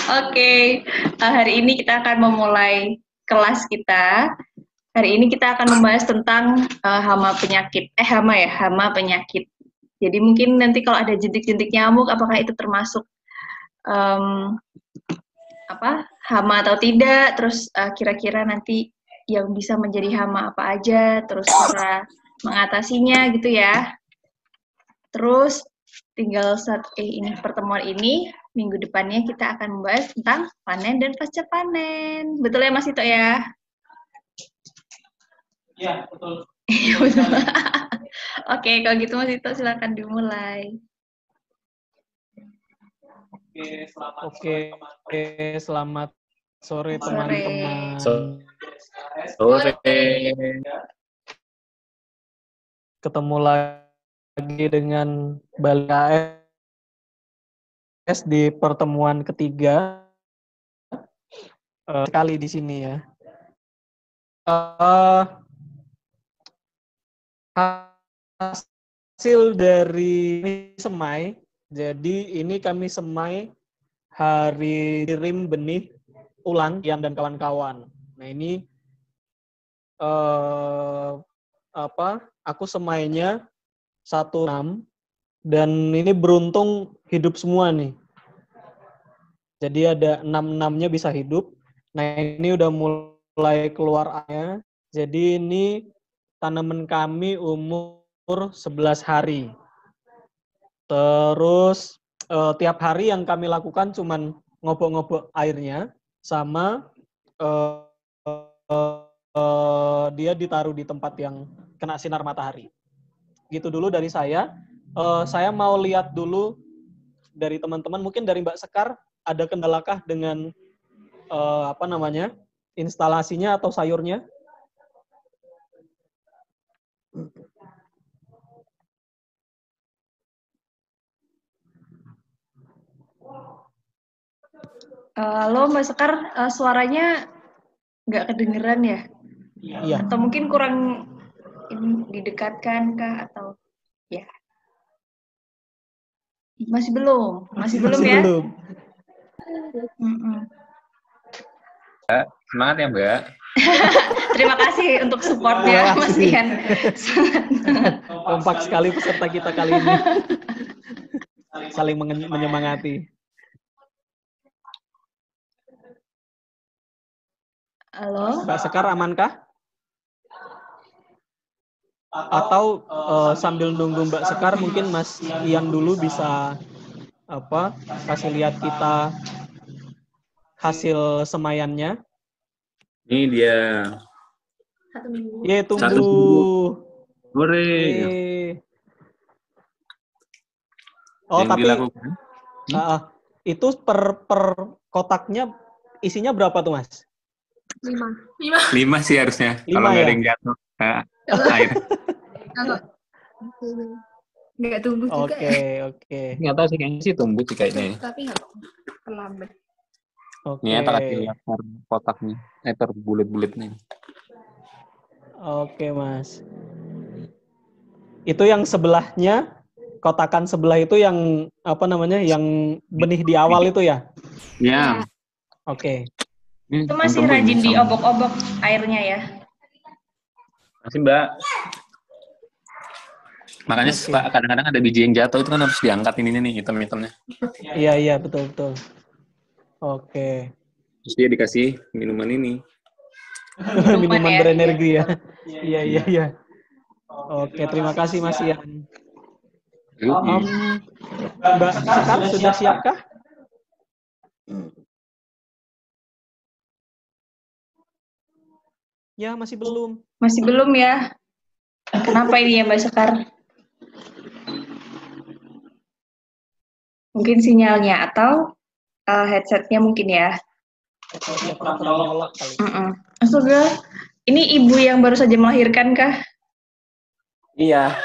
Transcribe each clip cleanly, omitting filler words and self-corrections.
Oke, hari ini kita akan memulai kelas kita. Hari ini kita akan membahas tentang hama penyakit. Hama penyakit. Jadi mungkin nanti kalau ada jentik-jentik nyamuk, apakah itu termasuk hama atau tidak? Terus kira-kira nanti yang bisa menjadi hama apa aja? Terus cara mengatasinya gitu ya. Terus tinggal pertemuan ini minggu depannya kita akan membahas tentang panen dan pasca panen. Betul ya Mas Ito ya? Iya, betul. Iya betul. Oke, kalau gitu Mas Ito silakan dimulai. Selamat sore teman-teman. Sore. Ketemu lagi dengan Bali AS di pertemuan ketiga sekali di sini ya. Hasil dari semai, jadi ini kami semai hari kirim benih ulang Ian dan kawan-kawan. Nah ini aku semainya 16 dan ini beruntung hidup semua nih. Jadi ada 6-6-nya bisa hidup. Nah ini udah mulai keluar airnya. Jadi ini tanaman kami umur 11 hari. Terus tiap hari yang kami lakukan cuman ngobok-ngobok airnya sama dia ditaruh di tempat yang kena sinar matahari. Gitu dulu dari saya. Saya mau lihat dulu dari teman-teman, mungkin dari Mbak Sekar, ada kendalakah dengan instalasinya atau sayurnya? Halo Mbak Sekar, suaranya nggak kedengeran ya? Iya. Atau mungkin kurang didekatkan kah atau ya? Masih belum ya? Belum. Semangat ya Mbak. Terima kasih untuk supportnya Mas Ian. Kompak sekali peserta kita kali ini. Saling menyemangati. Halo? Mbak Sekar amankah? Atau sambil nunggu Mbak Sekar mungkin Mas Ian dulu bisa kasih lihat kita hasil semaiannya. Ini dia. 1 minggu. Ye, tunggu. 1 minggu. Hore. Oh, yang tapi dilakukan. Itu per kotaknya isinya berapa tuh, Mas? 5 sih harusnya. 5 kalau nggak ya? ada yang jatuh air. Nggak tumbuh juga ya? Oke. Nggak tahu sih, kayaknya sih tumbuh sih kayaknya. Tapi nggak terlambat. Ini terlalu lebar kotaknya. Terbulet-buletnya. Oke, Mas. Itu yang sebelahnya, kotakan sebelah itu yang yang benih di awal itu ya? Ya. Oke. Itu masih rajin diobok-obok airnya ya? Masih Mbak. Makanya kadang-kadang ada biji yang jatuh itu kan harus diangkat ini nih hitam-hitamnya. Iya betul. Oke. Terus dia dikasih minuman ini. Minuman berenergi ya. Iya. Oke, terima kasih Mas Ian. Mbak Sekar sudah siapkah? Ya, masih belum. Masih belum ya? Kenapa ini ya Mbak Sekar? Mungkin sinyalnya atau headsetnya mungkin ya? Astaga, ini ibu yang baru saja melahirkan kah? Iya.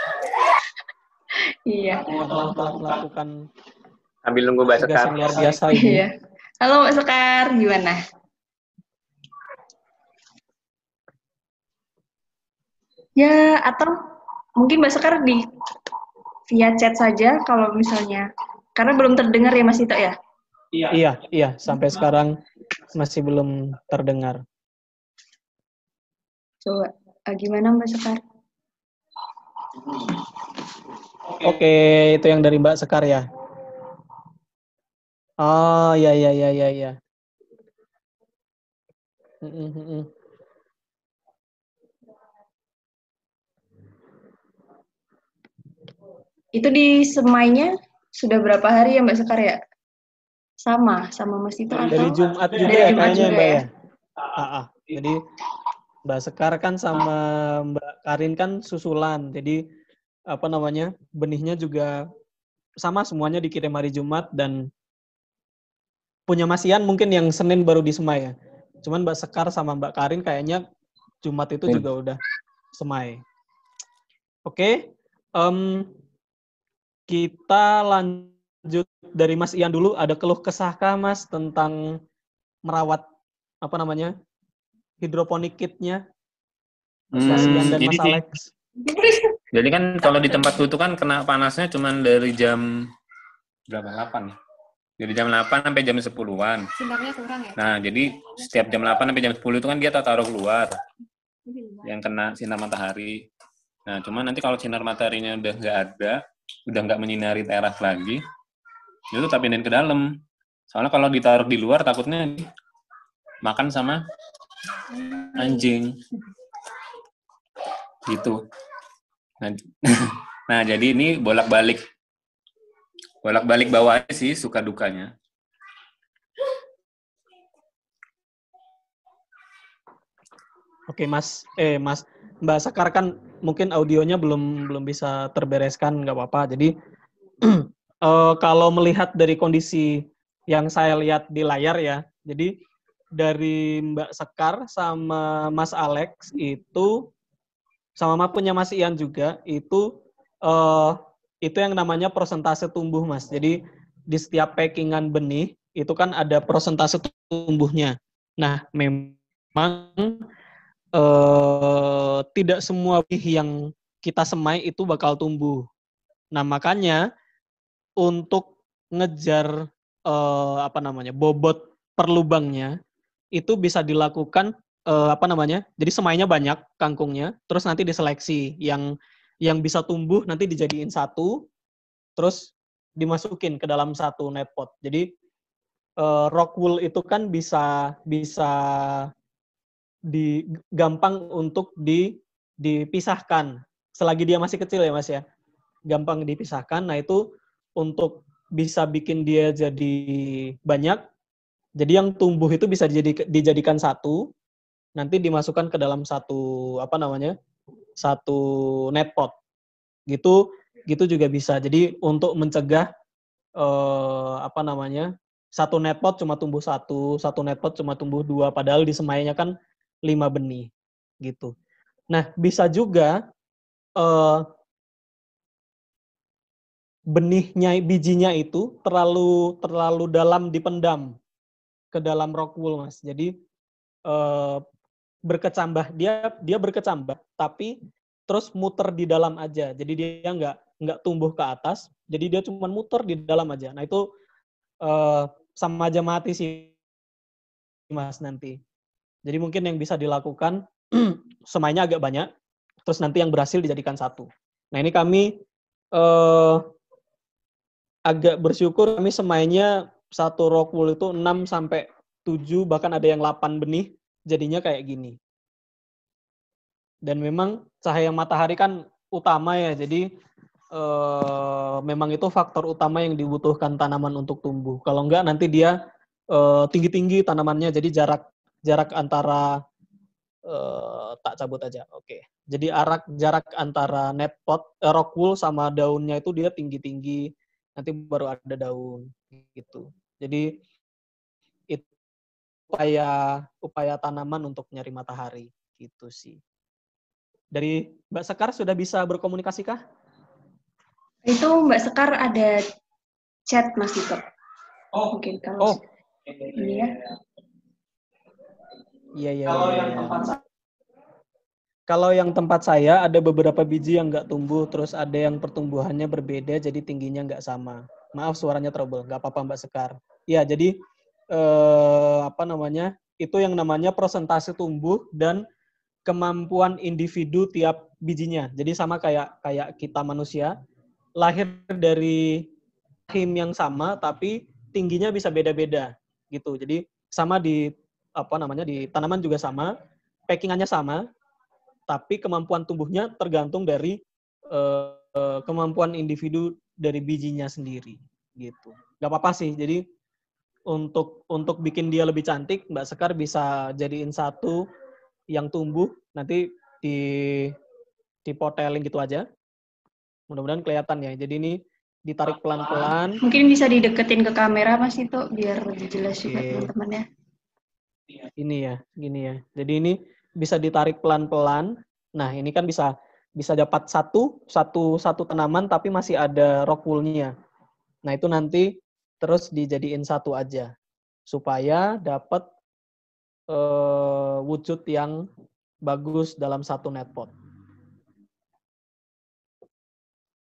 Iya. Melakukan sambil nunggu Mbak Sekar. Luar biasa ini. Iya. Halo Mbak Sekar, gimana? Ya, atau mungkin Mbak Sekar via chat saja kalau misalnya, karena belum terdengar ya Mas Ito ya? Iya, sampai sekarang masih belum terdengar. Coba, gimana Mbak Sekar? Oke, itu yang dari Mbak Sekar ya. Oh, ya. Itu di semainya sudah berapa hari ya Mbak Sekar ya? Sama Mas itu atau? Dari Jumat juga Dari ya Jumat kayaknya juga Mbak ya? ya. Jadi Mbak Sekar kan sama Mbak Karin kan susulan. Jadi apa namanya, benihnya juga sama, semuanya dikirim hari Jumat, dan punya Mas Ian mungkin yang Senin baru disemai ya. Cuman Mbak Sekar sama Mbak Karin kayaknya Jumat itu juga udah semai. Oke, kita lanjut dari Mas Ian dulu. Ada keluh kesahkah Mas tentang merawat apa namanya hidroponik kitnya? Mas Ian dan Mas Alex. Jadi kan kalau di tempat itu kan kena panasnya cuma dari jam berapa? 8 ya? Dari jam 8 sampai jam 10-an. Sinarnya kurang ya? Nah, jadi setiap jam 8 sampai jam 10 itu kan dia taruh keluar. Yang kena sinar matahari. Nah, cuman nanti kalau sinar mataharinya udah nggak ada, udah nggak menyinari teras lagi, itu tak pindahin ke dalam. Soalnya kalau ditaruh di luar takutnya makan sama anjing. Gitu. Nah, jadi ini bolak-balik bawa aja sih suka dukanya. Oke, Mbak Sekar kan mungkin audionya belum bisa terbereskan, nggak apa-apa. Jadi kalau melihat dari kondisi yang saya lihat di layar ya, jadi dari Mbak Sekar sama Mas Alex itu, sama punya Mas Ian juga, itu yang namanya persentase tumbuh, Mas. Jadi di setiap packingan benih itu kan ada persentase tumbuhnya. Nah, memang tidak semua benih yang kita semai itu bakal tumbuh. Nah, makanya untuk ngejar bobot per lubangnya itu bisa dilakukan jadi semainya banyak kangkungnya, terus nanti diseleksi yang bisa tumbuh nanti dijadiin satu, terus dimasukin ke dalam satu net pot. Jadi rock wool itu kan bisa gampang untuk dipisahkan selagi dia masih kecil ya Mas ya, gampang dipisahkan. Nah itu untuk bisa bikin dia jadi banyak, jadi yang tumbuh itu bisa dijadikan satu, nanti dimasukkan ke dalam satu satu net pot gitu juga bisa. Jadi untuk mencegah satu net pot cuma tumbuh satu net pot cuma tumbuh 2, padahal disemainya kan 5 benih gitu. Nah, bisa juga bijinya itu terlalu dalam dipendam ke dalam rock wool, Mas. Jadi berkecambah, dia berkecambah tapi terus muter di dalam aja. Jadi dia nggak tumbuh ke atas, jadi dia cuma muter di dalam aja. Nah, itu sama aja mati sih, Mas, nanti. Jadi mungkin yang bisa dilakukan semainya agak banyak, terus nanti yang berhasil dijadikan satu. Nah, ini kami agak bersyukur, kami semainya satu rock wool itu 6 sampai 7, bahkan ada yang 8 benih, jadinya kayak gini. Dan memang cahaya matahari kan utama ya, jadi memang itu faktor utama yang dibutuhkan tanaman untuk tumbuh. Kalau enggak nanti dia tinggi-tinggi tanamannya, jadi jarak antara tak cabut aja. Oke. Jadi jarak antara net pot rock wool sama daunnya itu dia tinggi-tinggi, nanti baru ada daun gitu. Jadi itu upaya tanaman untuk nyari matahari gitu sih. Dari Mbak Sekar sudah bisa berkomunikasi kah? Itu Mbak Sekar ada chat Mas Dito. Mungkin kalau ini ya. Iya. Kalau yang tempat saya ada beberapa biji yang nggak tumbuh, terus ada yang pertumbuhannya berbeda, jadi tingginya nggak sama. Maaf suaranya trouble, nggak apa-apa Mbak Sekar. Ya, jadi itu yang namanya persentase tumbuh dan kemampuan individu tiap bijinya. Jadi sama kayak kita manusia, lahir dari rahim yang sama tapi tingginya bisa beda-beda gitu. Jadi sama di di tanaman juga sama, packingannya sama, tapi kemampuan tumbuhnya tergantung dari kemampuan individu dari bijinya sendiri gitu. Gak apa-apa sih. Jadi untuk bikin dia lebih cantik, Mbak Sekar bisa jadiin satu yang tumbuh, nanti dipotelin gitu aja. Mudah-mudahan kelihatan ya. Jadi ini ditarik pelan-pelan. Mungkin bisa dideketin ke kamera Mas itu biar lebih jelas juga teman-teman ya. Ini ya, gini ya. Jadi ini bisa ditarik pelan-pelan. Nah, ini kan bisa dapat satu tanaman tapi masih ada rock wool-nya. Nah, itu nanti terus dijadiin satu aja supaya dapat wujud yang bagus dalam satu net pot.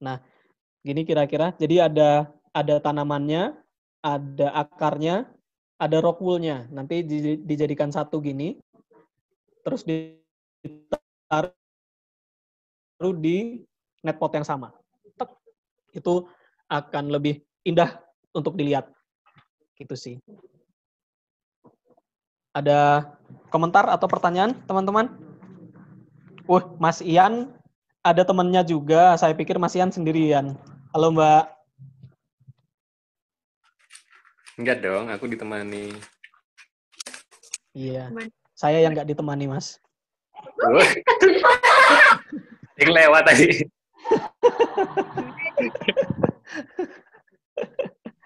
Nah, gini kira-kira. Jadi ada tanamannya, ada akarnya, ada rock wool-nya. Nanti dijadikan satu gini, terus ditaruh di net pot yang sama. Itu akan lebih indah untuk dilihat. Gitu sih. Ada komentar atau pertanyaan, teman-teman? Mas Ian ada temannya juga. Saya pikir Mas Ian sendirian. Halo, Mbak. Enggak dong, aku ditemani. Iya. Saya yang nggak ditemani, Mas. Yang lewat tadi.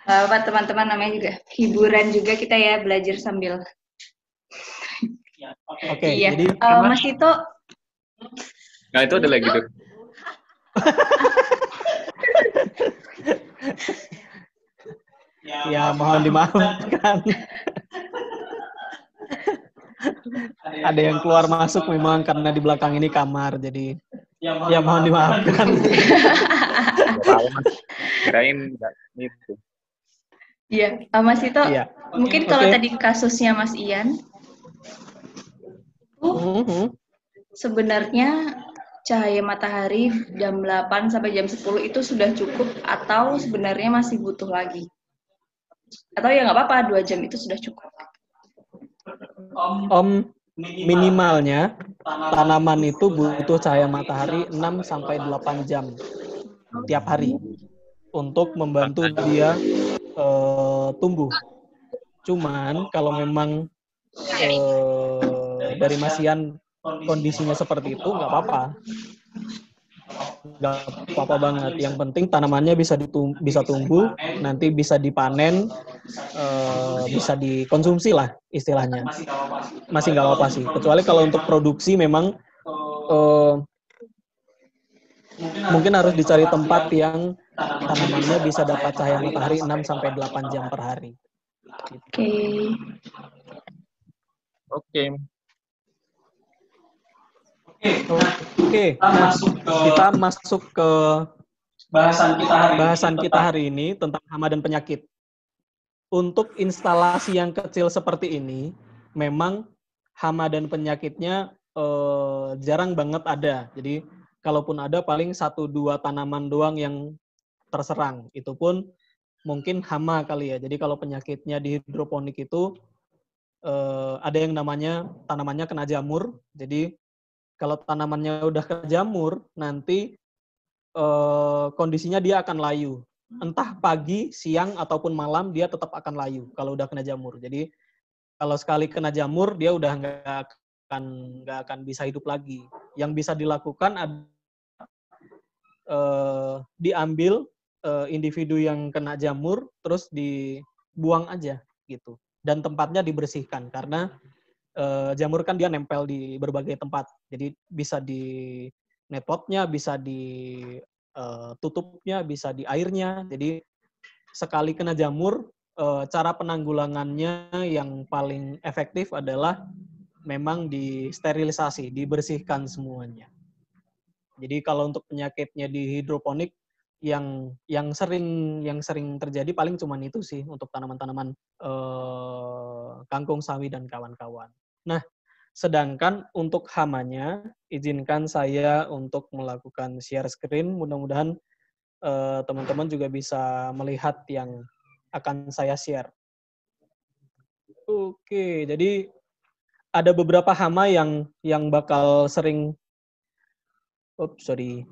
Pak teman-teman, namanya juga hiburan juga kita ya, belajar sambil. Oke, iya. Jadi Mas Tito. Nah, itu ada lagi tuh. Ya, mohon dimaafkan. Ada yang keluar masuk memang karena di belakang ini kamar, jadi ya mohon dimaafkan. Kirain itu. Iya, Mas Tito. Iya. Mungkin kalau tadi kasusnya Mas Ian, sebenarnya cahaya matahari jam 8 sampai jam 10 itu sudah cukup atau sebenarnya masih butuh lagi? Atau ya nggak apa-apa, 2 jam itu sudah cukup? Minimalnya tanaman itu butuh cahaya matahari 6 sampai 8 jam tiap hari untuk membantu dia tumbuh. Cuman kalau memang dari Mas Ian kondisinya seperti itu, nggak apa-apa. Nggak apa-apa banget. Yang penting tanamannya bisa tumbuh, nanti bisa dipanen, bisa dikonsumsi lah istilahnya. Masih nggak apa-apa sih. Kecuali kalau untuk produksi memang mungkin harus dicari tempat yang tanamannya bisa dapat cahaya matahari 6 sampai 8 jam per hari. Oke. Nah, kita masuk ke bahasan kita hari ini tentang hama dan penyakit. Untuk instalasi yang kecil seperti ini, memang hama dan penyakitnya jarang banget ada. Jadi, kalaupun ada paling 1-2 tanaman doang yang terserang. Itu pun mungkin hama kali ya. Jadi, kalau penyakitnya di hidroponik itu ada yang namanya tanamannya kena jamur. Jadi, kalau tanamannya udah kena jamur, nanti kondisinya dia akan layu. Entah pagi, siang, ataupun malam, dia tetap akan layu kalau udah kena jamur. Jadi, kalau sekali kena jamur, dia udah nggak akan bisa hidup lagi. Yang bisa dilakukan adalah diambil individu yang kena jamur, terus dibuang aja gitu. Dan tempatnya dibersihkan, karena jamur kan dia nempel di berbagai tempat. Jadi bisa di net potnya, bisa di tutupnya, bisa di airnya. Jadi sekali kena jamur, cara penanggulangannya yang paling efektif adalah memang disterilisasi, dibersihkan semuanya. Jadi kalau untuk penyakitnya di hidroponik, yang sering terjadi paling cuman itu sih untuk tanaman-tanaman kangkung sawi dan kawan-kawan. Nah, sedangkan untuk hamanya, izinkan saya untuk melakukan share screen. Mudah-mudahan teman-teman juga bisa melihat yang akan saya share. Oke, jadi ada beberapa hama yang bakal sering. Sorry.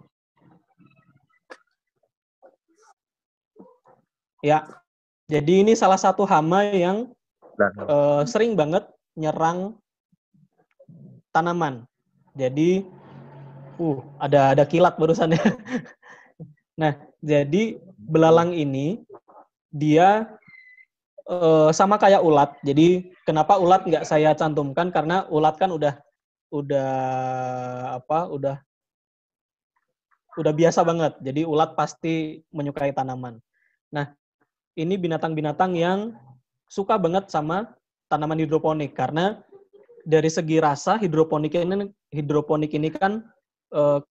Ya, jadi ini salah satu hama yang sering banget nyerang tanaman. Jadi, ada kilat barusan ya. Nah, jadi belalang ini dia sama kayak ulat. Jadi kenapa ulat nggak saya cantumkan? Karena ulat kan udah biasa banget. Jadi ulat pasti menyukai tanaman. Nah, ini binatang-binatang yang suka banget sama tanaman hidroponik karena dari segi rasa hidroponik ini kan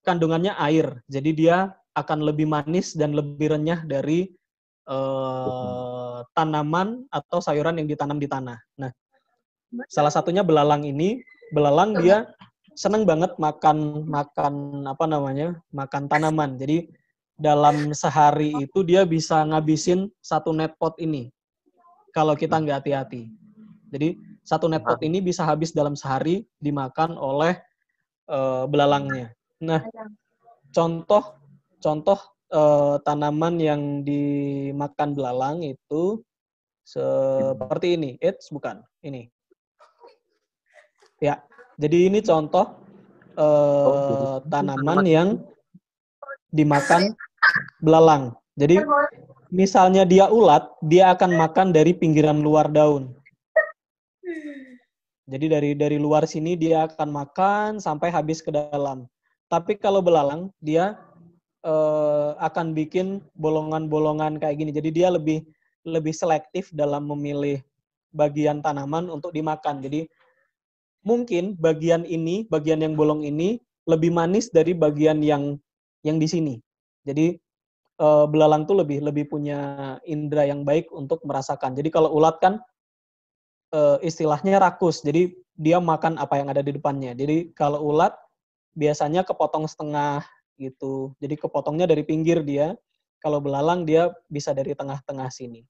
kandungannya air. Jadi dia akan lebih manis dan lebih renyah dari tanaman atau sayuran yang ditanam di tanah. Nah, salah satunya belalang ini. Belalang dia seneng banget makan tanaman. Jadi dalam sehari itu dia bisa ngabisin 1 net pot ini kalau kita nggak hati-hati. Jadi 1 net pot ini bisa habis dalam sehari dimakan oleh belalangnya. Nah, contoh tanaman yang dimakan belalang itu seperti ini. Bukan ini. Ya, jadi ini contoh tanaman yang dimakan belalang. Jadi misalnya dia ulat, dia akan makan dari pinggiran luar daun. Jadi dari luar sini dia akan makan sampai habis ke dalam. Tapi kalau belalang dia akan bikin bolongan-bolongan kayak gini. Jadi dia lebih selektif dalam memilih bagian tanaman untuk dimakan. Jadi mungkin bagian yang bolong ini lebih manis dari bagian yang di sini. Jadi belalang tuh lebih punya indera yang baik untuk merasakan. Jadi kalau ulat kan istilahnya rakus. Jadi dia makan apa yang ada di depannya. Jadi kalau ulat biasanya kepotong setengah gitu. Jadi kepotongnya dari pinggir dia. Kalau belalang dia bisa dari tengah-tengah sini.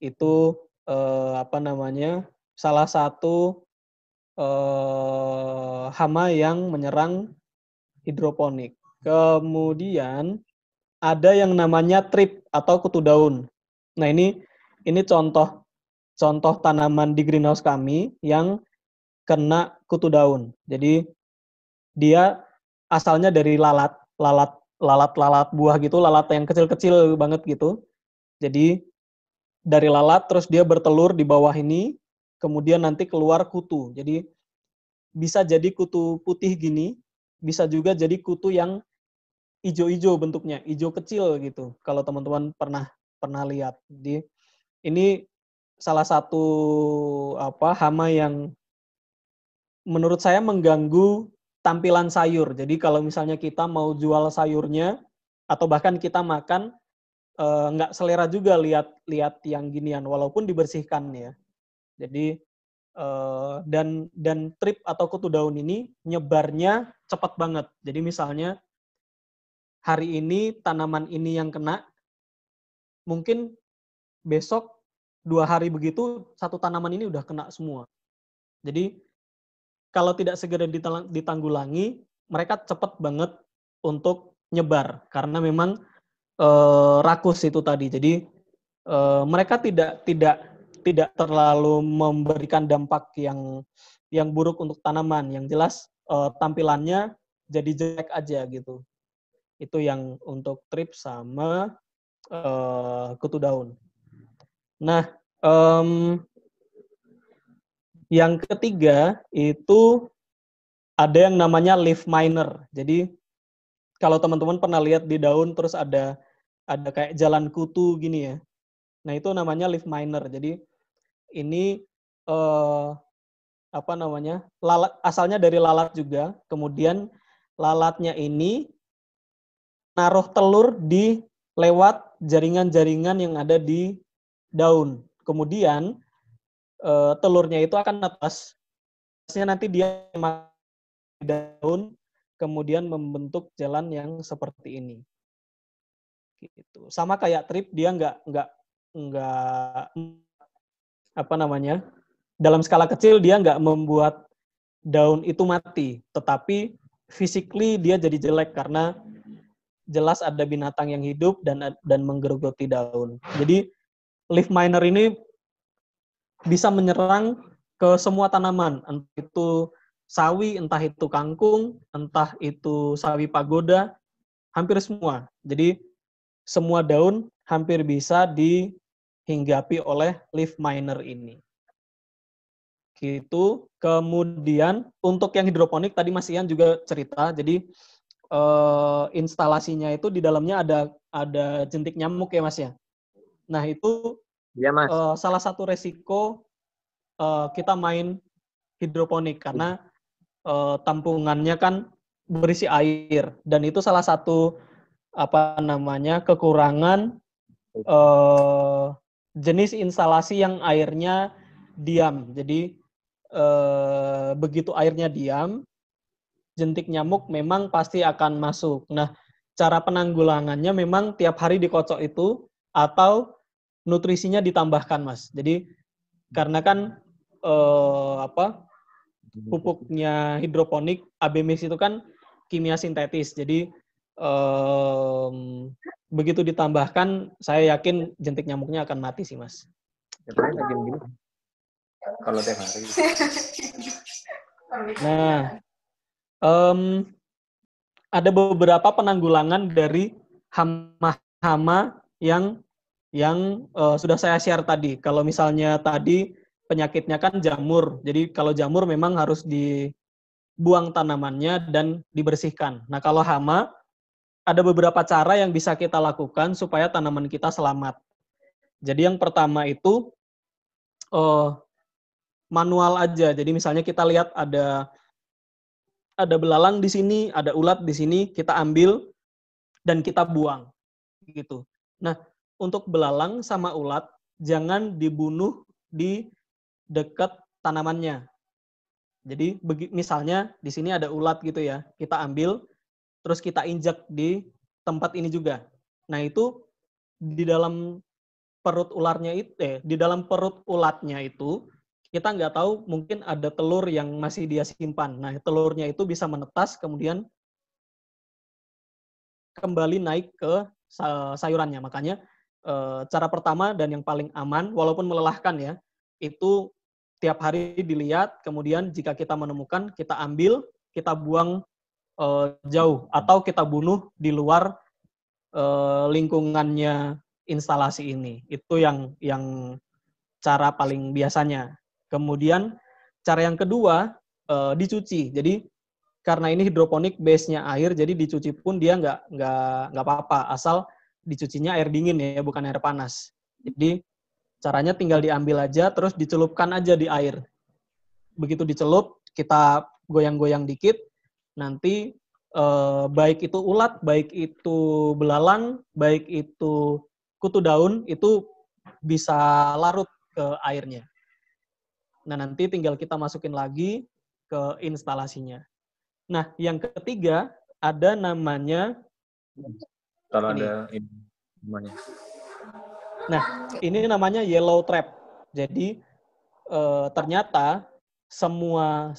Itu salah satu hama yang menyerang hidroponik. Kemudian ada yang namanya trip atau kutu daun. Nah, ini contoh tanaman di greenhouse kami yang kena kutu daun. Jadi dia asalnya dari lalat buah gitu, lalat yang kecil-kecil banget gitu. Jadi dari lalat terus dia bertelur di bawah ini, kemudian nanti keluar kutu. Jadi bisa jadi kutu putih gini, bisa juga jadi kutu yang ijo-ijo bentuknya, ijo kecil gitu. Kalau teman-teman pernah lihat. Jadi ini salah satu hama yang menurut saya mengganggu tampilan sayur. Jadi kalau misalnya kita mau jual sayurnya atau bahkan kita makan nggak selera juga lihat yang ginian walaupun dibersihkan ya. Jadi dan trip atau kutu daun ini nyebarnya cepat banget. Jadi misalnya hari ini tanaman ini yang kena, mungkin besok 2 hari begitu satu tanaman ini udah kena semua. Jadi kalau tidak segera ditanggulangi, mereka cepat banget untuk nyebar karena memang rakus itu tadi. Jadi mereka tidak terlalu memberikan dampak yang buruk untuk tanaman. Yang jelas tampilannya jadi jelek aja gitu. Itu yang untuk trip sama kutu daun. Nah, yang ketiga itu ada yang namanya leaf miner. Jadi kalau teman-teman pernah lihat di daun terus ada kayak jalan kutu gini ya. Nah, itu namanya leaf miner. Jadi ini lalat, asalnya dari lalat juga. Kemudian lalatnya ini naruh telur di lewat jaringan-jaringan yang ada di daun. Kemudian telurnya itu akan netas. Nanti dia di daun, kemudian membentuk jalan yang seperti ini. Gitu. Sama kayak trip, dia nggak apa namanya, dalam skala kecil dia nggak membuat daun itu mati, tetapi physically dia jadi jelek karena jelas ada binatang yang hidup dan menggerogoti daun. Jadi leaf miner ini bisa menyerang ke semua tanaman, entah itu sawi, entah itu kangkung, entah itu sawi pagoda, hampir semua. Jadi semua daun hampir bisa dihinggapi oleh leaf miner ini. Gitu. Kemudian untuk yang hidroponik tadi Mas Ian juga cerita. Jadi instalasinya itu di dalamnya ada jentik nyamuk ya Mas ya. Nah itu Iya, Mas. salah satu resiko kita main hidroponik karena tampungannya kan berisi air dan itu salah satu kekurangan jenis instalasi yang airnya diam. Jadi begitu airnya diam, jentik nyamuk memang pasti akan masuk. Nah, cara penanggulangannya memang tiap hari dikocok itu atau nutrisinya ditambahkan, Mas. Jadi karena kan pupuknya hidroponik AB mix itu kan kimia sintetis. Jadi begitu ditambahkan, saya yakin jentik nyamuknya akan mati sih, Mas. Kalau tiap hari. Nah, ada beberapa penanggulangan dari hama-hama yang sudah saya share tadi. Kalau misalnya tadi penyakitnya kan jamur, jadi kalau jamur memang harus dibuang tanamannya dan dibersihkan. Nah, kalau hama, ada beberapa cara yang bisa kita lakukan supaya tanaman kita selamat. Jadi yang pertama itu manual aja. Jadi misalnya kita lihat ada belalang di sini, ada ulat di sini, kita ambil dan kita buang. Gitu. Nah, untuk belalang sama ulat jangan dibunuh di dekat tanamannya. Jadi misalnya di sini ada ulat gitu ya, kita ambil terus kita injak di tempat ini juga. Nah, itu di dalam perut ulatnya itu kita nggak tahu, mungkin ada telur yang masih dia simpan. Nah, telurnya itu bisa menetas, kemudian kembali naik ke sayurannya. Makanya cara pertama dan yang paling aman, walaupun melelahkan ya, itu tiap hari dilihat, kemudian jika kita menemukan, kita ambil, kita buang jauh, atau kita bunuh di luar lingkungannya instalasi ini. Itu yang cara paling biasanya. Kemudian cara yang kedua dicuci. Jadi karena ini hidroponik base-nya air, jadi dicuci pun dia nggak apa-apa, asal dicucinya air dingin ya, bukan air panas. Jadi caranya tinggal diambil aja, terus dicelupkan aja di air. Begitu dicelup, kita goyang-goyang dikit, nanti baik itu ulat, baik itu belalang, baik itu kutu daun, itu bisa larut ke airnya. Nah, nanti tinggal kita masukin lagi ke instalasinya. Nah, yang ketiga ada namanya Kalau ini. ada ini namanya. Nah, ini namanya yellow trap. Jadi ternyata semua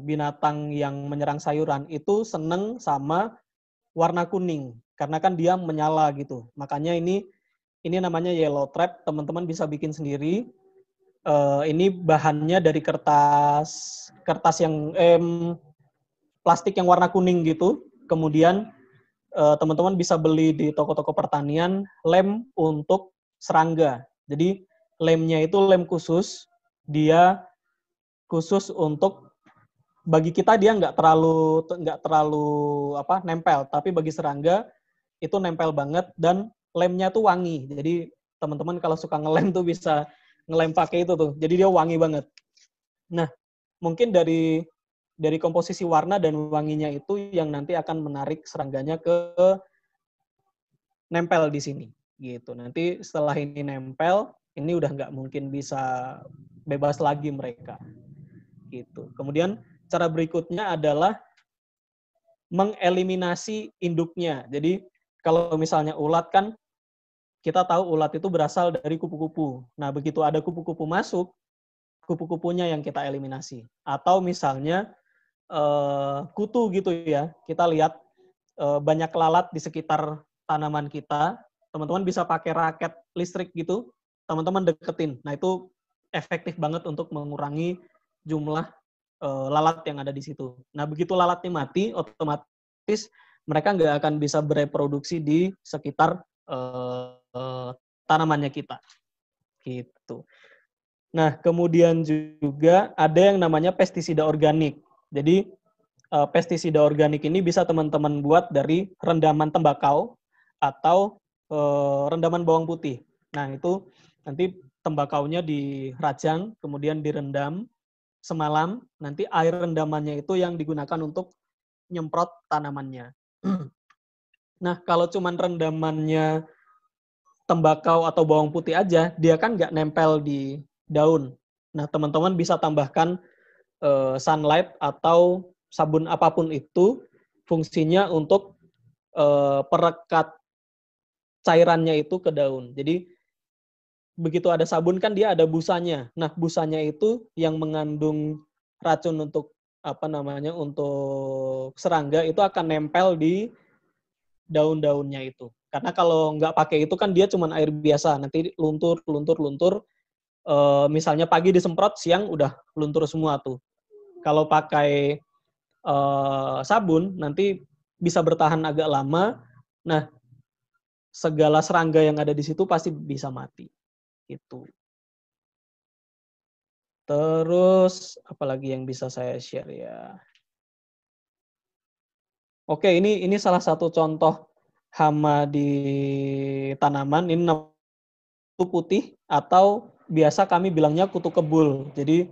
binatang yang menyerang sayuran itu seneng sama warna kuning karena kan dia menyala gitu. Makanya ini namanya yellow trap, teman-teman bisa bikin sendiri. Ini bahannya dari kertas yang plastik yang warna kuning gitu. Kemudian teman-teman bisa beli di toko-toko pertanian lem untuk serangga. Jadi lemnya itu lem khusus, dia khusus untuk, bagi kita dia nggak terlalu nempel, tapi bagi serangga itu nempel banget dan lemnya tuh wangi. Jadi teman-teman kalau suka ngelem tuh bisa ngelem pakai itu tuh. Jadi dia wangi banget. Nah, mungkin dari dari komposisi warna dan wanginya itu yang nanti akan menarik serangganya ke nempel di sini gitu. Nanti setelah ini nempel, ini udah nggak mungkin bisa bebas lagi mereka gitu. Kemudian cara berikutnya adalah mengeliminasi induknya. Jadi kalau misalnya ulat kan kita tahu ulat itu berasal dari kupu-kupu. Nah, begitu ada kupu-kupu masuk, kupu-kupunya yang kita eliminasi. Atau misalnya kutu gitu ya. Kita lihat banyak lalat di sekitar tanaman kita. Teman-teman bisa pakai raket listrik gitu, teman-teman deketin. Nah, itu efektif banget untuk mengurangi jumlah lalat yang ada di situ. Nah, begitu lalatnya mati, otomatis mereka nggak akan bisa bereproduksi di sekitar tanamannya kita. Gitu. Nah, kemudian juga ada yang namanya pestisida organik. Jadi, pestisida organik ini bisa teman-teman buat dari rendaman tembakau atau rendaman bawang putih. Nah, itu nanti tembakaunya dirajang, kemudian direndam semalam, nanti air rendamannya itu yang digunakan untuk nyemprot tanamannya. Nah, kalau cuman rendamannya tembakau atau bawang putih aja, dia kan nggak nempel di daun. Nah, teman-teman bisa tambahkan sunlight atau sabun apapun itu, fungsinya untuk perekat cairannya itu ke daun. Jadi, begitu ada sabun kan dia ada busanya. Nah, busanya itu yang mengandung racun untuk untuk serangga itu akan nempel di daun-daunnya itu. Karena kalau nggak pakai itu kan dia cuma air biasa, nanti luntur. Misalnya pagi disemprot, siang udah luntur semua tuh. Kalau pakai sabun nanti bisa bertahan agak lama. Nah, segala serangga yang ada di situ pasti bisa mati. Gitu. Terus apalagi yang bisa saya share ya? Oke, ini salah satu contoh hama di tanaman. Ini kutu putih atau biasa kami bilangnya kutu kebul. Jadi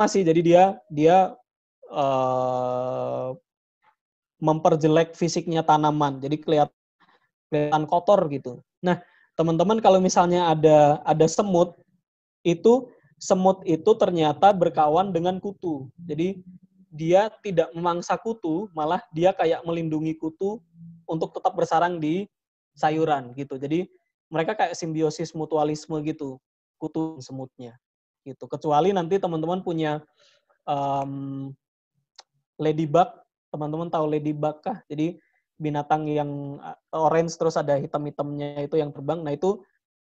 jadi dia memperjelek fisiknya tanaman. Jadi kelihatan kotor gitu. Nah, teman-teman kalau misalnya ada semut itu ternyata berkawan dengan kutu. Jadi dia tidak memangsa kutu, malah dia kayak melindungi kutu untuk tetap bersarang di sayuran gitu. Jadi mereka kayak simbiosis mutualisme gitu, kutu semutnya gitu. Kecuali nanti teman-teman punya ladybug, teman-teman tahu ladybug kah? Jadi binatang yang orange terus ada hitam-hitamnya itu yang terbang. Nah, itu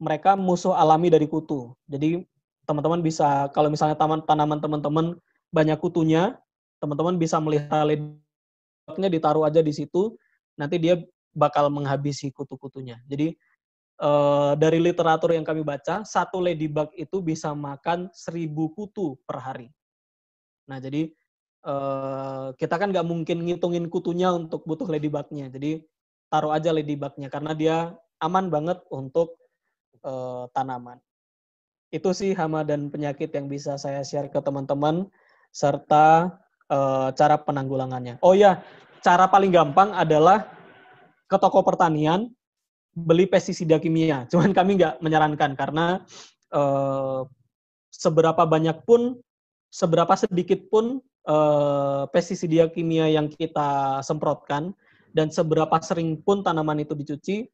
mereka musuh alami dari kutu. Jadi teman-teman bisa, kalau misalnya tanaman teman-teman banyak kutunya, teman-teman bisa melihara ladybugnya, ditaruh aja di situ, nanti dia bakal menghabisi kutu-kutunya. Jadi dari literatur yang kami baca, satu ladybug itu bisa makan 1000 kutu per hari. Nah, jadi kita kan nggak mungkin ngitungin kutunya untuk butuh ladybugnya. Jadi taruh aja ladybugnya karena dia aman banget untuk tanaman. Itu sih hama dan penyakit yang bisa saya share ke teman-teman serta cara penanggulangannya. Oh ya, cara paling gampang adalah ke toko pertanian beli pestisida kimia. Cuman kami nggak menyarankan karena seberapa sedikit pun pestisida kimia yang kita semprotkan dan seberapa sering pun tanaman itu dicuci,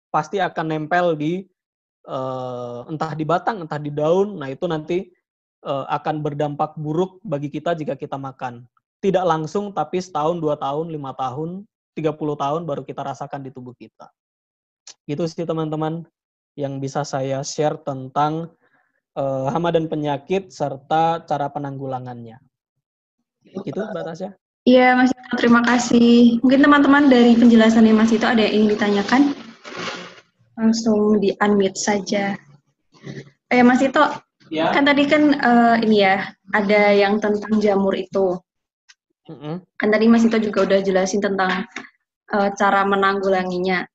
pasti akan nempel di entah di batang, entah di daun. Nah, itu nanti akan berdampak buruk bagi kita jika kita makan. Tidak langsung, tapi setahun, 2 tahun, 5 tahun, 30 tahun baru kita rasakan di tubuh kita. Gitu sih teman-teman yang bisa saya share tentang hama dan penyakit serta cara penanggulangannya. Gitu, Mbak Tasya? Iya, Mas Ito, terima kasih. Mungkin teman-teman dari penjelasannya Mas Ito ada yang ingin ditanyakan? Langsung di-unmute saja. Mas Ito, ya. Kan tadi kan ini ya, ada yang tentang jamur itu. Kan tadi Mas Ito juga udah jelasin tentang cara menanggulanginya.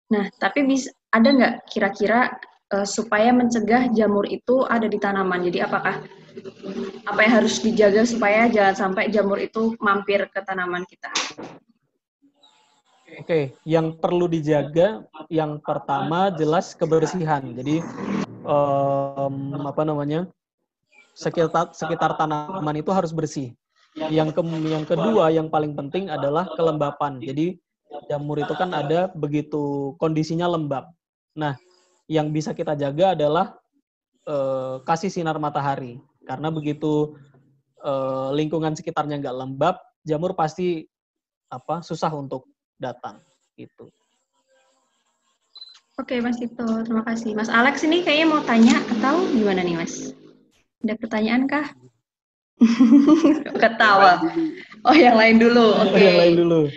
Nah, tapi ada nggak kira-kira supaya mencegah jamur itu ada di tanaman? Jadi apakah apa yang harus dijaga supaya jangan sampai jamur itu mampir ke tanaman kita. Oke, yang perlu dijaga yang pertama jelas kebersihan. Jadi sekitar tanaman itu harus bersih. Yang kedua yang paling penting adalah kelembapan. Jadi jamur itu kan ada begitu kondisinya lembab. Nah, yang bisa kita jaga adalah kasih sinar matahari. Karena begitu lingkungan sekitarnya nggak lembab, jamur pasti susah untuk datang gitu. Oke, Mas Tito, terima kasih. Mas Alex ini kayaknya mau tanya atau gimana nih, Mas? Ada pertanyaan kah? Ketawa. Oh, yang lain dulu. Oke. Yang lain dulu.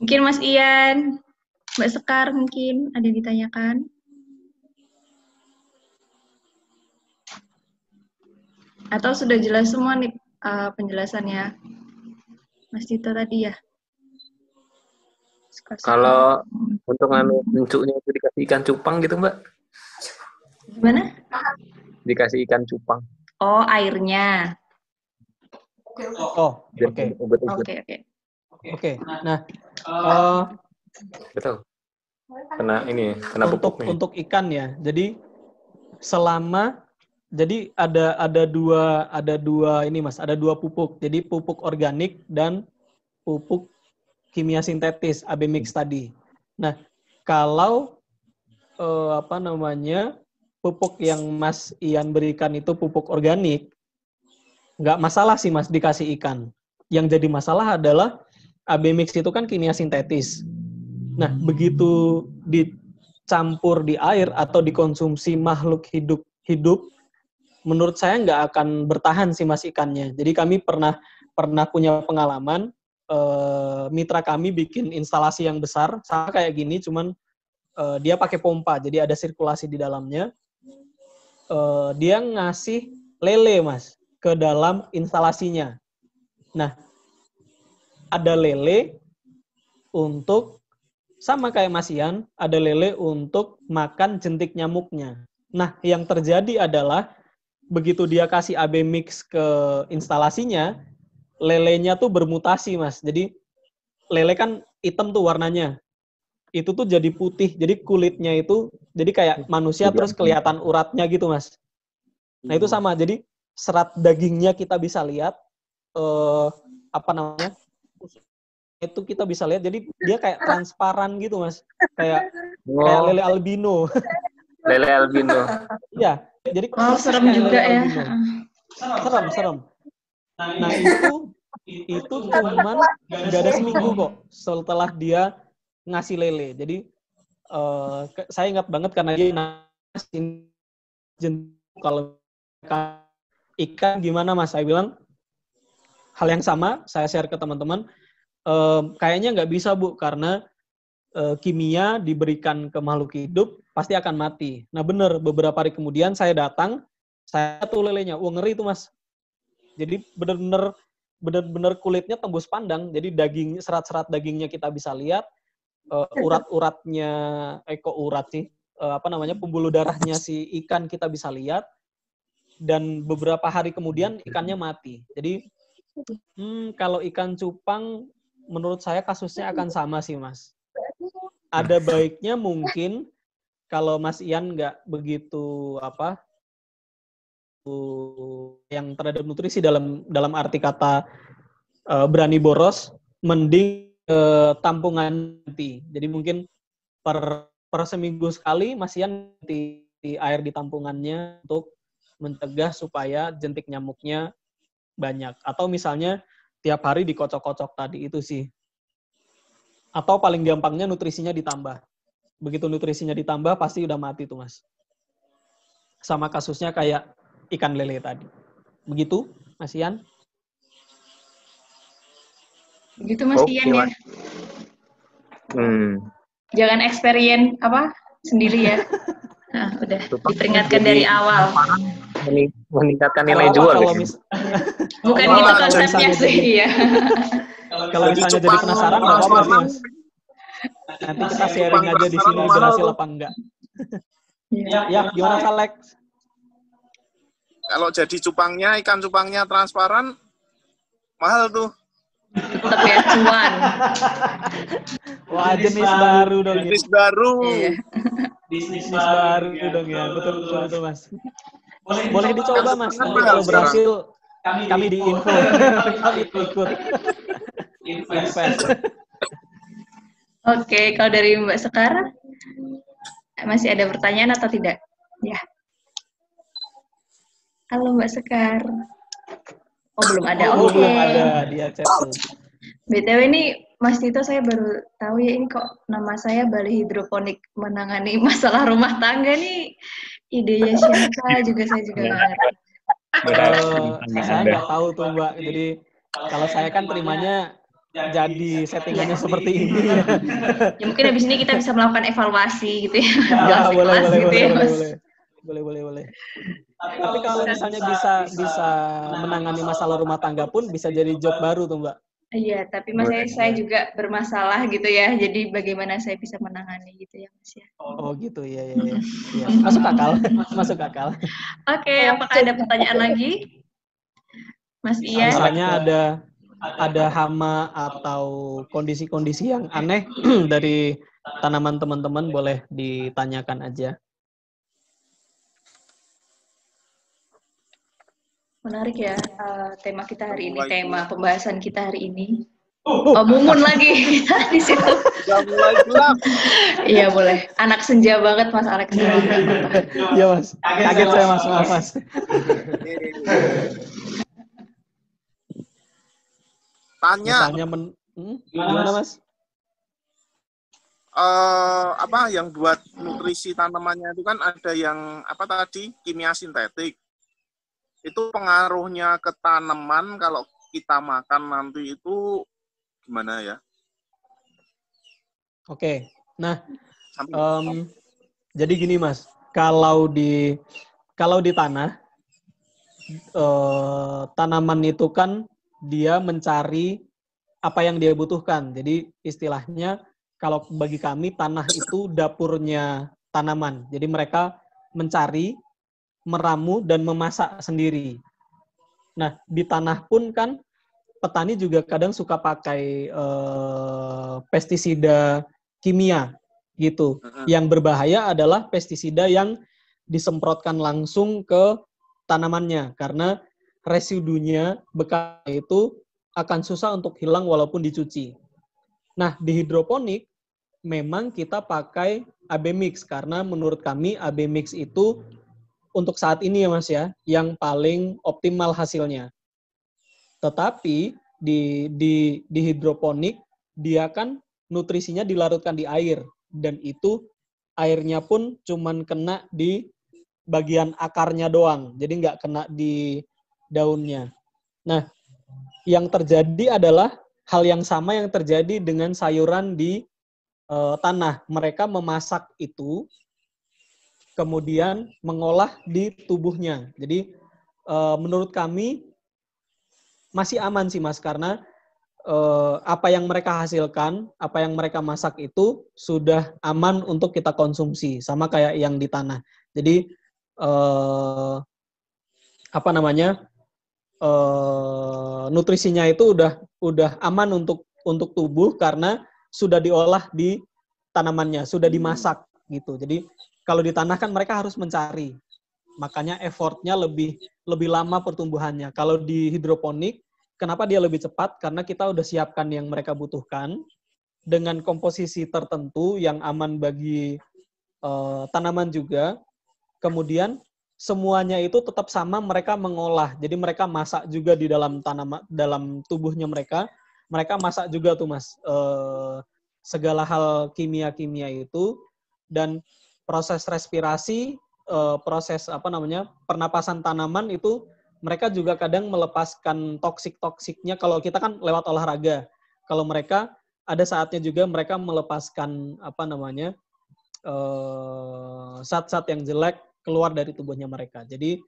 Mungkin Mas Ian, Mbak Sekar mungkin ada yang ditanyakan. Atau sudah jelas semua nih penjelasannya Mas Tito tadi ya? Kalau untuk mencuknya itu dikasih ikan cupang gitu, Mbak? Gimana? Dikasih ikan cupang. Oh, airnya. Oh, oke. Oke. Nah, betul. Kena pupuk nih. Untuk ikan ya. Jadi ada dua ini Mas, ada dua pupuk. Jadi pupuk organik dan pupuk kimia sintetis AB mix tadi. Nah, kalau pupuk yang Mas Ian berikan itu pupuk organik, nggak masalah sih Mas dikasih ikan. Yang jadi masalah adalah AB mix itu kan kimia sintetis. Nah, begitu dicampur di air atau dikonsumsi makhluk hidup, menurut saya nggak akan bertahan sih Mas ikannya. Jadi kami pernah punya pengalaman, mitra kami bikin instalasi yang besar, sama kayak gini, cuman dia pakai pompa, jadi ada sirkulasi di dalamnya. Dia ngasih lele Mas ke dalam instalasinya. Nah, ada lele untuk sama kayak Mas Ian, ada lele untuk makan jentik nyamuknya. Nah, yang terjadi adalah begitu dia kasih AB mix ke instalasinya, lelenya tuh bermutasi Mas. Jadi lele kan hitam tuh warnanya. Itu tuh jadi putih. Jadi kulitnya itu jadi kayak manusia terus kelihatan uratnya gitu Mas. Nah, itu sama. Jadi serat dagingnya kita bisa lihat itu kita bisa lihat. Jadi dia kayak transparan gitu Mas. Kayak lele albino. Lele albino. Iya. Jadi serem juga ya. Serem. Nah, itu cuman nggak ada seminggu kok setelah dia ngasih lele. Jadi saya ingat banget karena dia ngasih kalau ikan gimana Mas? Saya bilang hal yang sama, saya share ke teman-teman. Kayaknya nggak bisa Bu, karena kimia diberikan ke makhluk hidup pasti akan mati. Nah benar, beberapa hari kemudian saya datang, saya tuh lelenya, ngeri itu Mas. Jadi benar-benar kulitnya tembus pandang. Jadi serat-serat dagingnya kita bisa lihat, urat-uratnya, pembuluh darahnya si ikan kita bisa lihat. Dan beberapa hari kemudian ikannya mati. Jadi kalau ikan cupang, menurut saya kasusnya akan sama sih Mas. Ada baiknya mungkin kalau Mas Ian nggak begitu yang terhadap nutrisi dalam arti kata berani boros, mending tampungan nanti. Jadi mungkin per seminggu sekali Mas Ian ganti air di tampungannya untuk mencegah supaya jentik nyamuknya banyak. Atau misalnya tiap hari dikocok-kocok tadi itu sih. Atau paling gampangnya nutrisinya ditambah. Begitu nutrisinya ditambah pasti udah mati tuh Mas. Sama kasusnya kayak ikan lele tadi. Begitu, Mas Ian? Begitu Mas Ian ya. Jangan experience sendiri ya. Nah, udah diperingatkan dari awal. Meningkatkan nilai jual. Bukan gitu konsepnya sih ya. Kalau misalnya jadi penasaran, nggak apa-apa sih Mas. Nanti kita sharing aja di sini berhasil apa enggak. Ya, gimana Alex? Kalau jadi cupangnya, ikan cupangnya transparan, mahal tuh. Tetap ya, cuan. Wah, jenis baru dong. Jenis baru. Iya. Bisnis baru dong ya. Betul, Mas. Boleh dicoba, Mas. Kan Nanti mahal kalau sekarang. berhasil, kami di info. Kami ikut. Invest. Oke, kalau dari Mbak Sekar, masih ada pertanyaan atau tidak? Ya. Halo Mbak Sekar. Oh, belum ada. Oh, Oke. belum ada. Dia chat tuh. BTW ini, Mas Tito, saya baru tahu ya, ini kok nama saya Bali Hidroponik menangani masalah rumah tangga nih. Idenya siapa juga saya juga nggak ngerti. Saya nggak tahu tuh, Mbak. Jadi, kalau saya kan terimanya jadi settingannya seperti ini. Ya mungkin habis ini kita bisa melakukan evaluasi gitu ya. Ya, boleh, gitu ya, Mas. boleh. Tapi kalau misalnya bisa menangani masalah rumah tangga pun bisa jadi job baru tuh, Mbak. Iya, tapi Mas saya juga bermasalah gitu ya. Jadi bagaimana saya bisa menangani gitu ya, Mas ya. Oh gitu, iya. Masuk akal. Oke, apakah ada pertanyaan lagi? Mas Ian? Misalnya ada hama atau kondisi-kondisi yang aneh dari tanaman teman-teman, boleh ditanyakan aja. Menarik ya, tema kita hari ini, tema pembahasan kita hari ini. Oh, Mumun lagi kita di situ. Udah mulai gelap. Iya boleh. Anak senja banget Mas Alex. Iya Mas. Kaget saya Mas. Tanya. Gimana Mas? Apa yang buat nutrisi tanamannya itu kan ada yang apa tadi kimia sintetik. Itu pengaruhnya ke tanaman kalau kita makan nanti itu gimana ya? Oke, nah jadi gini Mas, kalau di tanah tanaman itu kan dia mencari apa yang dia butuhkan. Jadi istilahnya kalau bagi kami tanah itu dapurnya tanaman. Jadi mereka mencari, meramu dan memasak sendiri. Nah di tanah pun kan petani juga kadang suka pakai pestisida kimia gitu. Yang berbahaya adalah pestisida yang disemprotkan langsung ke tanamannya karena residunya bekas itu akan susah untuk hilang walaupun dicuci. Nah, di hidroponik memang kita pakai AB mix karena menurut kami AB mix itu untuk saat ini ya Mas ya, yang paling optimal hasilnya. Tetapi di hidroponik dia kan nutrisinya dilarutkan di air dan itu airnya pun cuman kena di bagian akarnya doang, jadi nggak kena di daunnya. Nah, yang terjadi adalah hal yang sama yang terjadi dengan sayuran di tanah. Mereka memasak itu, kemudian mengolah di tubuhnya. Jadi menurut kami masih aman sih Mas, karena apa yang mereka hasilkan, apa yang mereka masak itu sudah aman untuk kita konsumsi, sama kayak yang di tanah. Jadi nutrisinya itu udah aman untuk tubuh karena sudah diolah di tanamannya, sudah dimasak gitu. Jadi kalau di tanah kan mereka harus mencari, makanya effortnya lebih lama pertumbuhannya. Kalau di hidroponik, kenapa dia lebih cepat? Karena kita udah siapkan yang mereka butuhkan dengan komposisi tertentu yang aman bagi tanaman juga. Kemudian semuanya itu tetap sama, mereka mengolah. Jadi mereka masak juga di dalam dalam tubuhnya mereka. Mereka masak juga tuh Mas. Segala hal kimia-kimia itu, dan proses respirasi, proses pernapasan tanaman itu mereka juga kadang melepaskan toksik-toksiknya. Kalau kita kan lewat olahraga. Kalau mereka ada saatnya juga mereka melepaskan zat-zat yang jelek keluar dari tubuhnya mereka. Jadi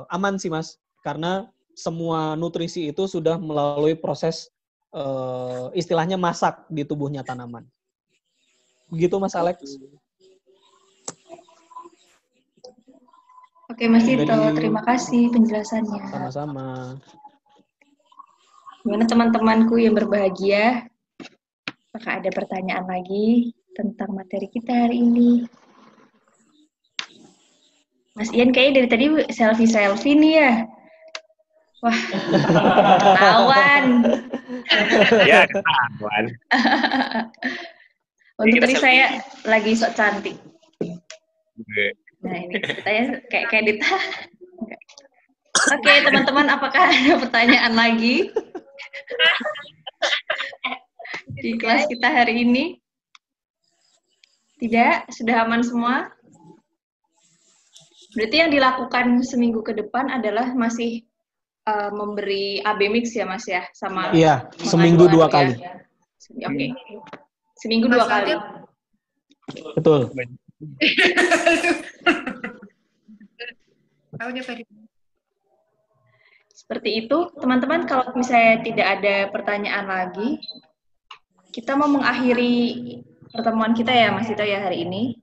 aman sih Mas, karena semua nutrisi itu sudah melalui proses istilahnya masak di tubuhnya tanaman. Begitu Mas Alex. Oke, Mas Tito, Dari- terima kasih penjelasannya. Sama-sama. Gimana teman-temanku yang berbahagia? Apakah ada pertanyaan lagi tentang materi kita hari ini? Mas Ian kayaknya dari tadi selfie-selfie nih ya. Wah, ketahuan. Ya, ketahuan. Untuk Kita tadi selfie. saya lagi sok cantik. Nah ini ceritanya kayak Dita. Oke teman-teman, apakah ada pertanyaan lagi di kelas kita hari ini? Tidak? Sudah aman semua? Berarti yang dilakukan seminggu ke depan adalah masih memberi AB mix ya Mas ya? Sama Iya, seminggu 2 ya? kali. Oke. Seminggu 2 kali. Betul. Seperti itu, teman-teman, kalau misalnya tidak ada pertanyaan lagi, kita mau mengakhiri pertemuan kita ya, Mas Tito, ya, hari ini.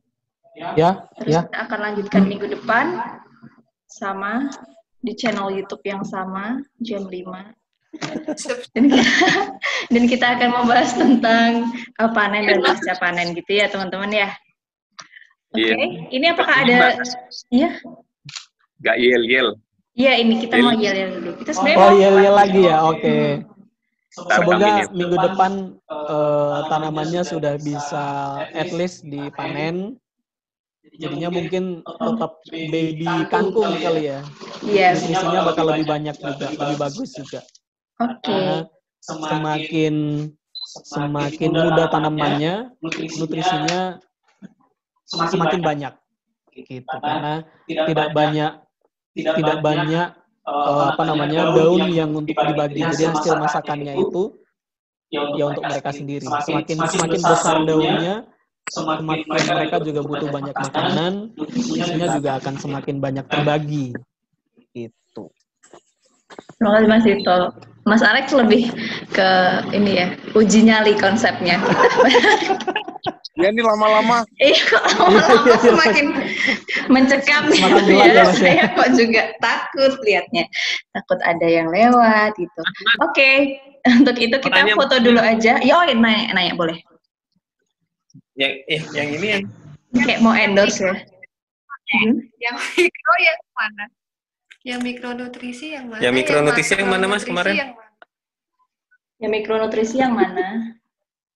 Ya, Terus ya. kita akan lanjutkan minggu depan, sama, di channel YouTube yang sama, jam 5. Dan kita akan membahas tentang panen dan pasca panen gitu ya, teman-teman ya. Oke, ini apakah ada... Iya? Gak yel-yel. Iya, ini kita mau yel-yel dulu. Kita sebenarnya Oh mau- iya lagi ya, oke. Ntar Semoga kami nih. minggu depan tanamannya sudah bisa at least dipanen. Jadinya mungkin tetap baby kangkung kali ya. Iya. Nutrisinya bakal lebih banyak juga, lebih bagus juga. Oke. Karena semakin muda tanamannya, nutrisinya semakin banyak. Gitu. Karena tidak banyak daun yang untuk dibagi. Jadi hasil masakannya itu ya untuk mereka sendiri. Semakin besar daunnya, semakin mereka juga butuh banyak makanan, nutrisinya juga akan semakin banyak terbagi. Gitu. Terima kasih Mas Tito. Mas Alex lebih ke ini ya, uji nyali konsepnya. Ya ini lama-lama Iya, kok lama-lama semakin mencekam Semakin gitu gelap ya, ya. Mas, ya. Saya kok juga takut lihatnya. Takut ada yang lewat gitu. Oke, untuk itu kita Pertanyaan- foto dulu aja. Ya, oh, nanya boleh. Yang ini yang Kayak mau endorse ya. Yang mikro yang mana? Yang mikronutrisi yang mana? Yang mikronutrisi yang mana, Mas, makronutrisi kemarin? yang mana? Yang mikronutrisi yang mana?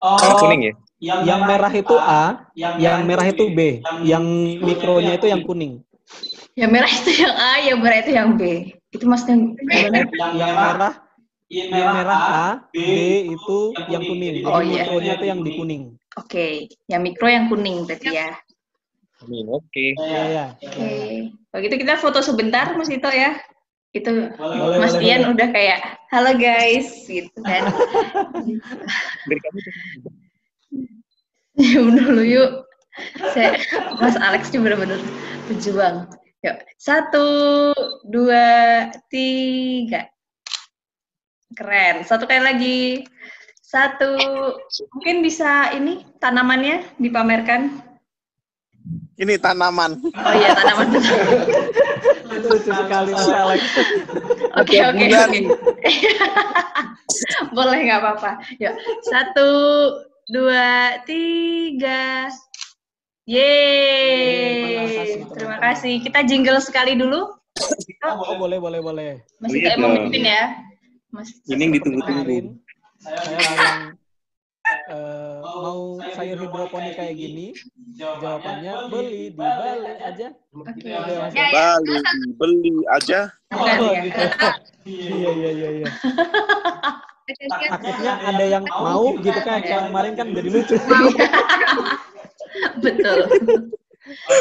yang kuning ya? Yang merah itu A, yang merah itu B, yang mikronya itu yang kuning. Yang merah itu yang A, yang merah itu yang B. Itu maksudnya gimana? Yang merah A, B itu yang kuning. Jadi Oh, iya. mikronya itu yang di kuning. Oke, yang mikro yang kuning berarti ya. Oke. Ya. Oke. Kalau gitu kita foto sebentar Mas Tito ya. Itu Boleh, Mas boleh, Ian boleh. udah kayak halo guys gitu kan. Dari kamu tuh. Yuk dulu yuk. Mas Alex ini benar-benar berjuang. Yuk, 1, 2, 3. Keren. Satu kali lagi. 1. Mungkin bisa ini tanamannya dipamerkan. ini tanaman. Oh iya, tanaman betul. Itu lucu sekali Mas Alex. Oke. bulan. Boleh, nggak apa-apa. Yuk, 1, 2, 3. Yeay. Terima kasih. Kita jingle sekali dulu. Oh, boleh. Mas Oh, iya Tito yang dong. memimpin ya. Mas. Ini yang ditunggu-tunggu. Kemarin saya bilang mau sayur hidroponik kayak gini, jawabannya beli di Bali aja. Oke. Udah, Mas. Ya, Bali beli aja. Bukan Oh, ya. gitu. Iya. Kejadian Takutnya ada yang mau gitu kan, kayak kemarin kan jadi lucu. Betul.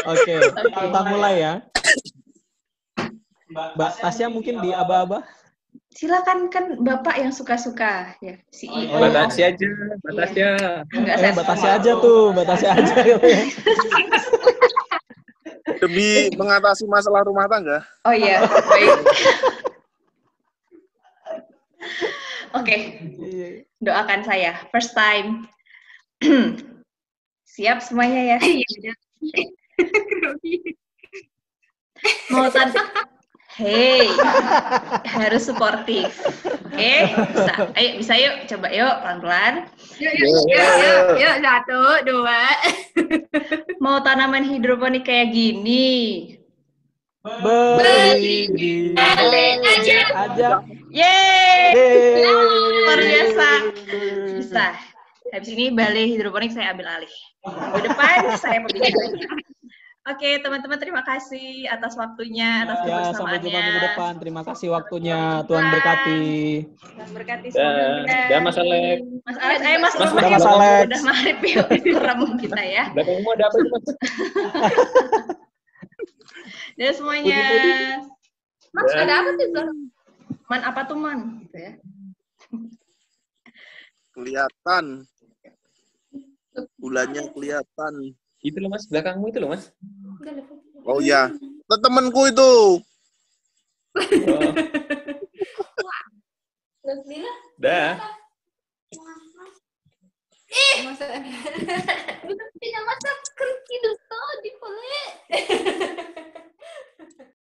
Oke, kita mulai ya. Mbak Tasya mungkin di aba-aba. Silakan, kan Bapak yang suka-suka ya. CEO. Batasi aja, batasi ya. Enggak, Mbak Tasya aja tuh, Mbak Tasya aja. Demi mengatasi masalah rumah tangga. Oh iya, baik. Oke, doakan saya. First time. Siap semuanya ya? Mau Hey, harus suportif. Oke, bisa. Ayo, bisa yuk. Coba yuk, pelan-pelan. Yuk, 1, 2. Mau tanaman hidroponik kayak gini. Beli aja. Yeay! Luar biasa. Bisa. Habis ini balai hidroponik saya ambil alih. Minggu depan saya pembicaranya. Oke, teman-teman, terima kasih atas waktunya, atas kebersamaannya. Sampai jumpa minggu depan. Terima kasih waktunya. Tuhan berkati. Tuhan berkati semoga. Mas Alex. Mas Alex, Mas Alex. Udah maghrib yuk, kurang kita ya. Belakangmu ada apa itu, Mas? Dan semuanya. Mas, ada apa tuh? Man, apa tuh, Man? Gitu ya. Kelihatan. Bulannya kelihatan. Itu loh, Mas. Belakangmu itu loh, Mas. Oh iya. Temenku itu. Oh. Dah. Masa